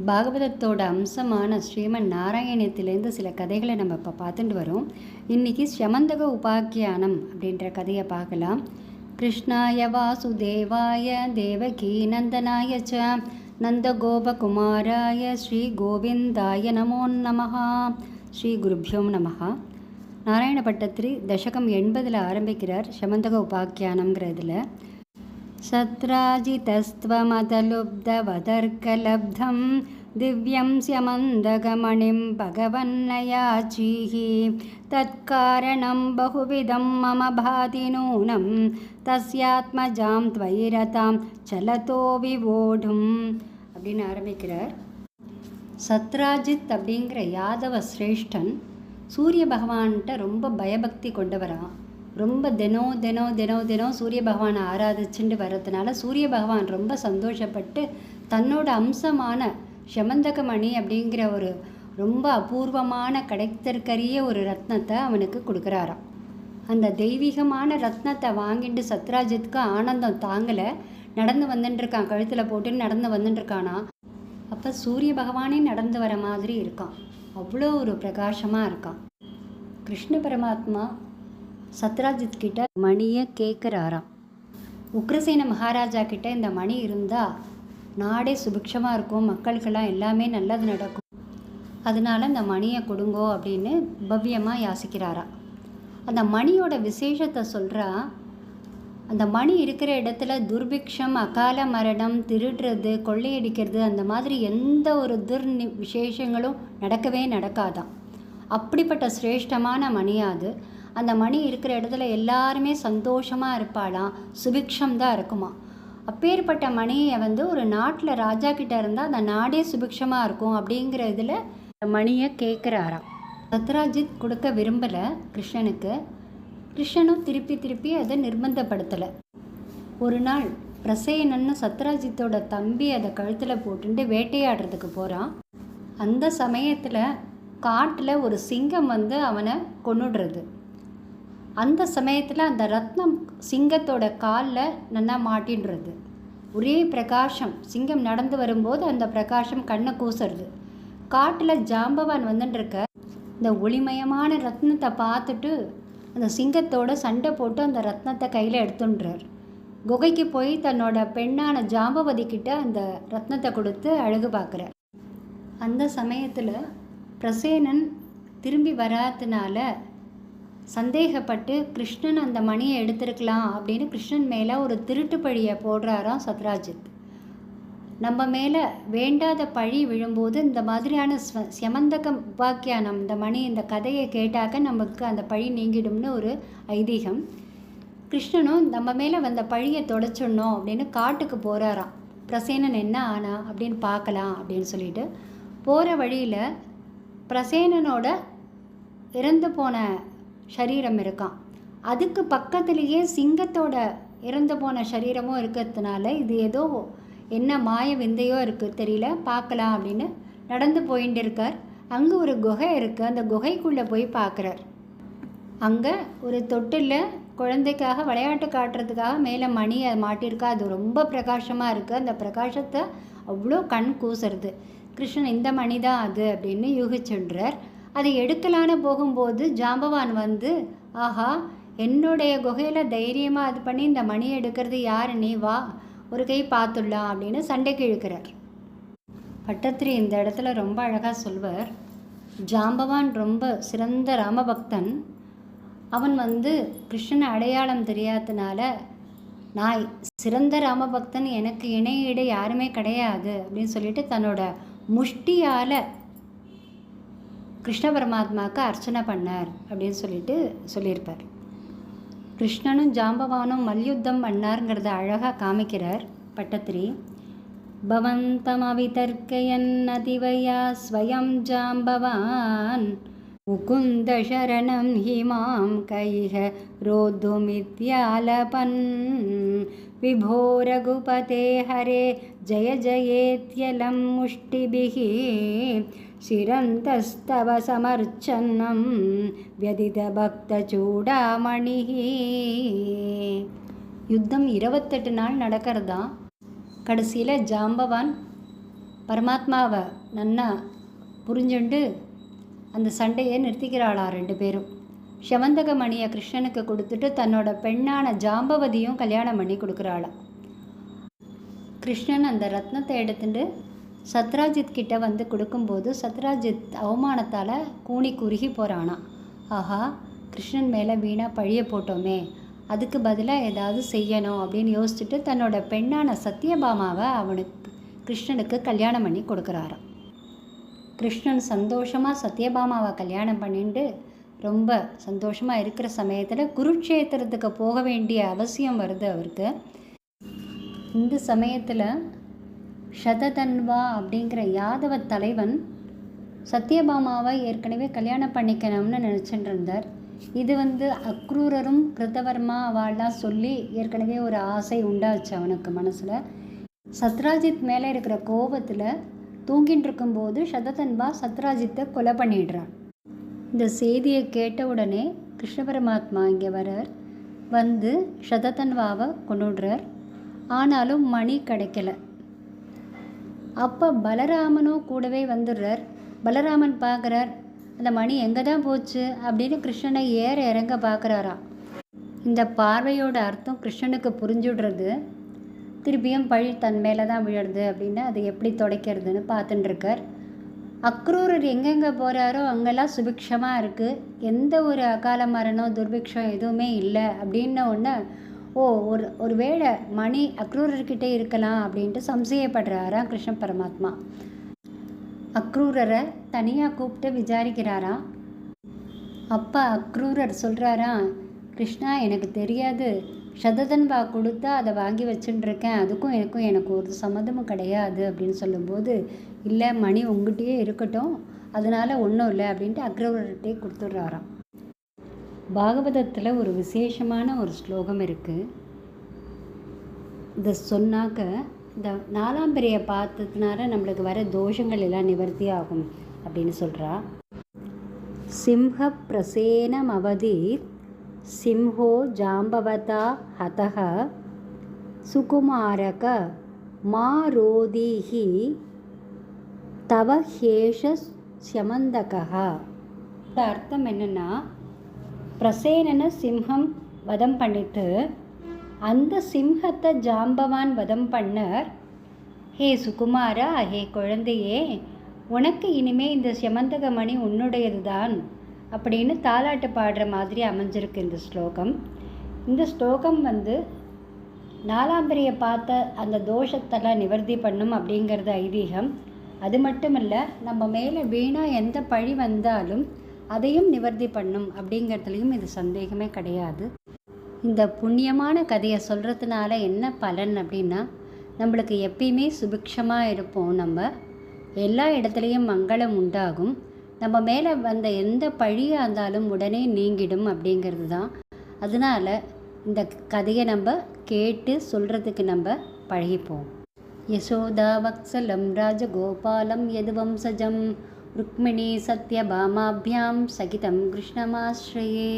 பாகவதத்தோட அம்சமான ஸ்ரீமன் நாராயணத்திலேருந்து சில கதைகளை நம்ம இப்போ பார்த்துட்டு வரோம். இன்றைக்கி ஸ்யமந்தக உபாக்கியானம் அப்படின்ற கதையை பார்க்கலாம். கிருஷ்ணாய வாசுதேவாய தேவகி நந்தனாய ச நந்தகோபகுமாராய ஸ்ரீ கோவிந்தாய நமோ நமஹா. ஸ்ரீ குருப்யோம் நமஹா. நாராயண பட்டத்திரி தசகம் 80 ஆரம்பிக்கிறார் ஸ்யமந்தக உபாக்கியானம்ங்கிறதுல. சத்ராஜிதஸ்த்வமதலுப்தவதர்க்கலப்தம் திவ்யம் ஸ்யமந்தகமணிம் பகவன்னயாச்சீः தத்காரணம் பகுவிதம் மம பாதி நூனம் தஸ்யாத்மஜாம் துவைரதாம் சலதோ விவோடும் அப்படின்னு ஆரம்பிக்கிறார். சத்ராஜித் அப்படிங்கிற யாதவ சிரேஷ்டன் சூரிய பகவான்கிட்ட ரொம்ப பயபக்தி கொண்டவரான். ரொம்ப தினம் சூரிய பகவானை ஆராதிச்சுட்டு வர்றதுனால சூரிய பகவான் ரொம்ப சந்தோஷப்பட்டு தன்னோட அம்சமான ஸ்யமந்தகமணி அப்படிங்கிற ஒரு ரொம்ப அபூர்வமான கிடைத்தற்கரிய ஒரு ரத்னத்தை அவனுக்கு கொடுக்குறாராம். அந்த தெய்வீகமான ரத்னத்தை வாங்கிட்டு சத்ராஜித்துக்கு ஆனந்தம் தாங்கலை. நடந்து வந்துட்டுருக்கான், கழுத்தில் போட்டு நடந்து வந்துட்டுருக்கானா. அப்போ சூரிய பகவானே நடந்து வர மாதிரி இருக்கான். அவ்வளோ ஒரு பிரகாசமாக இருக்கான். கிருஷ்ண பரமாத்மா சத்ராஜித் கிட்ட மணியை கேட்குறாராம். உக்ரசேன மகாராஜா கிட்ட இந்த மணி இருந்தால் நாடே சுபிக்ஷமாக இருக்கும், மக்களுக்கெல்லாம் எல்லாமே நல்லது நடக்கும், அதனால இந்த மணியை கொடுங்கோ அப்படின்னு பவ்யமாக யாசிக்கிறாராம். அந்த மணியோட விசேஷத்தை சொல்கிறா. அந்த மணி இருக்கிற இடத்துல துர்பிக்ஷம், அகால மரணம், திருடுறது, கொள்ளையடிக்கிறது அந்த மாதிரி எந்த ஒரு விசேஷங்களும் நடக்கவே நடக்காதான். அப்படிப்பட்ட சிரேஷ்டமான மணியாது. அந்த மணி இருக்கிற இடத்துல எல்லாருமே சந்தோஷமாக இருப்பாளாம், சுபிக்ஷம்தான் இருக்குமா. அப்பேற்பட்ட மணியை ஒரு நாட்டில் ராஜா கிட்ட இருந்தால் அந்த நாடே சுபிக்ஷமாக இருக்கும் அப்படிங்கிற இதில் மணியை கேட்குறாராம். சத்ராஜித் கொடுக்க விரும்பலை கிருஷ்ணனுக்கு. கிருஷ்ணனும் திருப்பி அதை நிர்பந்தப்படுத்தலை. ஒரு நாள் பிரசேனன்னு சத்ராஜித்தோட தம்பி அதை கழுத்தில் போட்டுட்டு வேட்டையாடுறதுக்கு போகிறான். அந்த சமயத்தில் காட்டில் ஒரு சிங்கம் அவனை கொன்னுடுறது. அந்த சமயத்தில் அந்த ரத்னம் சிங்கத்தோட காலில் நல்லா மாட்டின்றது. ஒரே பிரகாசம். சிங்கம் நடந்து வரும்போது அந்த பிரகாசம் கண்ணை கூசுறது. காட்டில் ஜாம்பவான் வந்துட்டுருக்க இந்த ஒளிமயமான ரத்னத்தை பார்த்துட்டு அந்த சிங்கத்தோட சண்டை போட்டு அந்த ரத்னத்தை கையில் எடுத்துன்றார். குகைக்கு போய் தன்னோட பெண்ணான ஜாம்பவதி கிட்ட அந்த ரத்னத்தை கொடுத்து அழகு பார்க்குறார். அந்த சமயத்தில் பிரசேனன் திரும்பி வராதனால சந்தேகப்பட்டு கிருஷ்ணன் அந்த மணியை எடுத்திருக்கலாம் அப்படின்னு கிருஷ்ணன் மேலே ஒரு திருட்டு பழியை போடுறாராம் சத்ராஜித். நம்ம மேலே வேண்டாத பழி விழும்போது இந்த மாதிரியான ஸ்யமந்தக உபாக்கியானம், இந்த மணி, இந்த கதையை கேட்டாக்க நமக்கு அந்த பழி நீங்கிடும்னு ஒரு ஐதீகம். கிருஷ்ணனும் நம்ம மேலே வந்த பழியை தொடச்சிடணும் அப்படின்னு காட்டுக்கு போகிறாராம். பிரசேனன் என்ன ஆனா அப்படின்னு பார்க்கலாம் அப்படின்னு சொல்லிட்டு போகிற வழியில் பிரசேனனோட இறந்து போன சரீரம் இருக்கான். அதுக்கு பக்கத்துலேயே சிங்கத்தோட இறந்து போன சரீரமும் இருக்கிறதுனால இது ஏதோ என்ன மாய விந்தையோ இருக்குது தெரியல, பார்க்கலாம் அப்படின்னு நடந்து போயிட்டு இருக்கார். அங்கே ஒரு குகை இருக்குது. அந்த குகைக்குள்ளே போய் பார்க்குறார். அங்கே ஒரு தொட்டில் குழந்தைக்காக விளையாட்டு காட்டுறதுக்காக மேலே மணி அது மாட்டியிருக்கா. அது ரொம்ப பிரகாசமாக இருக்குது. அந்த பிரகாசத்தை அவ்வளோ கண் கூசுறது. கிருஷ்ணன் இந்த மணி தான் அது அப்படின்னு யூகிச்சுன்றார். அதை எடுக்கலான்னு போகும்போது ஜாம்பவான் ஆஹா, என்னுடைய குகையில் தைரியமாக அது பண்ணி இந்த மணியை எடுக்கிறது யார், நீ வா, ஒரு கை பார்த்துடலாம் அப்படின்னு சண்டைக்கு இழுக்கிறார். பட்டத்திரி இந்த இடத்துல ரொம்ப அழகாக சொல்வார். ஜாம்பவான் ரொம்ப சிறந்த ராமபக்தன். அவன் கிருஷ்ணன் அடையாளம் தெரியாதனால நான் சிறந்த ராமபக்தன், எனக்கு இணையீடு யாருமே கிடையாது அப்படின்னு சொல்லிட்டு தன்னோட முஷ்டியால் கிருஷ்ண பரமாத்மாவுக்கு அர்ச்சனை பண்ணார் அப்படின்னு சொல்லியிருப்பார். கிருஷ்ணனும் ஜாம்பவானும் மல்யுத்தம் பண்ணாருங்கிறத அழகாக காமிக்கிறார் பட்டத்திரி. பவந்தம் அவிதர்க்கயன் அதிவயா ஸ்வயம் ஜாம்பவான் முகுந்த சரணம் ஹிமாம் கைஹ ரோதுமித்யாலபன் விபோ ரகுபதே ஹரே ஜய ஜயேத்யலம் முஷ்டிபிஹி சிரந்தஸ்தவ சமர்ச்சன்னம் வியதித பக்த சூடாமணிஹி. யுத்தம் 28 நாள் நடக்கிறதா. கடைசியில் ஜாம்பவான் பரமாத்மாவை நன்னா புரிஞ்சுண்டு அந்த சண்டையை நிறுத்திக்கிறாளாம் 2 பேரும். செவந்தக மணியை கிருஷ்ணனுக்கு கொடுத்துட்டு தன்னோட பெண்ணான ஜாம்பவதியும் கல்யாணம் பண்ணி கொடுக்குறாளாம். கிருஷ்ணன் அந்த ரத்னத்தை எடுத்துட்டு சத்ராஜித் கிட்ட வந்து கொடுக்கும்போது சத்ராஜித் அவமானத்தால் கூனி குறுகி போகிறானா. ஆஹா, கிருஷ்ணன் மேலே வீணாக பழிய போட்டோமே, அதுக்கு பதிலாக ஏதாவது செய்யணும் அப்படின்னு யோசிச்சுட்டு தன்னோட பெண்ணான சத்யபாமாவை கிருஷ்ணனுக்கு கல்யாணம் பண்ணி கொடுக்குறாராம். கிருஷ்ணன் சந்தோஷமாக சத்யபாமாவை கல்யாணம் பண்ணிட்டு ரொம்ப சந்தோஷமாக இருக்கிற சமயத்தில் குருட்சேத்திரத்துக்கு போக வேண்டிய அவசியம் வருது அவருக்கு. இந்த சமயத்தில் சததன்வா அப்படிங்கிற யாதவ தலைவன் சத்யபாமாவை ஏற்கனவே கல்யாணம் பண்ணிக்கணும்னு நினச்சிட்டு இருந்தார். இது அக்ரூரரும் கிருத்தவர்மா அவள்லாம் சொல்லி ஏற்கனவே ஒரு ஆசை உண்டாச்சு அவனுக்கு மனசில். சத்ராஜித் மேலே இருக்கிற கோபத்தில் தூங்கிட்டு இருக்கும்போது சததன்வா சத்ராஜித்தை கொலை பண்ணிடுறான். இந்த செய்தியை கேட்ட உடனே கிருஷ்ண பரமாத்மா இங்கே வரார். வந்து சததன்வாவை கொண்டுடுறார். ஆனாலும் மணி கிடைக்கல. அப்போ பலராமனும் கூடவே வந்துடுறார். பலராமன் பார்க்குறார், அந்த மணி எங்கே தான் போச்சு அப்படின்னு கிருஷ்ணனை ஏற இறங்க பார்க்குறாராம். இந்த பார்வையோட அர்த்தம் கிருஷ்ணனுக்கு புரிஞ்சுடுறது. திருப்பியும் பழி தன் மேலே தான் விழுறது அப்படின்னு அதை எப்படி துடைக்கிறதுன்னு பார்த்துட்டுருக்கார். அக்ரூரர் எங்கெங்கே போகிறாரோ அங்கெல்லாம் சுபிக்ஷமாக இருக்குது, எந்த ஒரு அகால மரணம் துர்பிக்ஷம் எதுவுமே இல்லை அப்படின்ன ஒன்று ஒரு வேளை மணி அக்ரூரர்கிட்டே இருக்கலாம் அப்படின்ட்டு சம்சயப்படுறாராம் கிருஷ்ண பரமாத்மா. அக்ரூரரை தனியாக கூப்பிட்டு விசாரிக்கிறாராம். அப்பா அக்ரூரர் சொல்கிறாராம், கிருஷ்ணா எனக்கு தெரியாது, சததன்வா கொடுத்தா அதை வாங்கி வச்சுட்டுருக்கேன், அதுக்கும் எனக்கு ஒரு சம்மதமும் கிடையாது அப்படின்னு சொல்லும்போது, இல்லை மணி உங்கள்கிட்டயே இருக்கட்டும், அதனால் ஒன்றும் இல்லை அப்படின்ட்டு அக்ரூரர்கிட்டே கொடுத்துட்றாராம். பாகவதத்தில் ஒரு விசேஷமான ஒரு ஸ்லோகம் இருக்குது. இதை சொன்னாக்க இந்த 4ஆம் பிறையை பார்த்ததுனால நம்மளுக்கு வர தோஷங்கள் எல்லாம் நிவர்த்தி ஆகும் அப்படின்னு சொல்கிறா. சிம்ஹ பிரசேனம் அவதீர் சிம்ஹோ ஜாம்பவதா ஹதஹ சுகுமாரக மாரோதிஹி தவ ஹேஷ ஸ்யமந்தகா. அர்த்தம் என்னென்னா, பிரசேனனை சிம்ஹம் வதம் பண்ணிட்டு அந்த சிம்ஹத்தை ஜாம்பவான் வதம் பண்ணர். ஹே சுகுமாரா, ஹே குழந்தையே, உனக்கு இனிமே இந்த செமந்தக மணி உன்னுடையது தான் அப்படின்னு தாலாட்டு பாடுற மாதிரி அமைஞ்சிருக்கு இந்த ஸ்லோகம். இந்த ஸ்லோகம் 4ஆம் பிறையை பார்த்த அந்த தோஷத்தெல்லாம் நிவர்த்தி பண்ணும் அப்படிங்கிறது ஐதீகம். அது மட்டும் இல்லை, நம்ம மேலே வீணாக எந்த பழி வந்தாலும் அதையும் நிவர்த்தி பண்ணும் அப்படிங்கிறதுலையும் இது சந்தேகமே கிடையாது. இந்த புண்ணியமான கதையை சொல்கிறதுனால என்ன பலன் அப்படின்னா, நம்மளுக்கு எப்பயுமே சுபிக்ஷமாக இருப்போம், நம்ம எல்லா இடத்துலையும் மங்களம் உண்டாகும், நம்ம மேலே வந்த எந்த பழியாக இருந்தாலும் உடனே நீங்கிடும் அப்படிங்கிறது தான். அதனால் இந்த கதையை நம்ம கேட்டு சொல்கிறதுக்கு நம்ம பழகிப்போம். யசோதா வத்சலம் ராஜகோபாலம் யதுவம்சஜம் ருக்மிணி சத்யபாமாபியாம் சகிதம் கிருஷ்ணமாஸ்ரயே.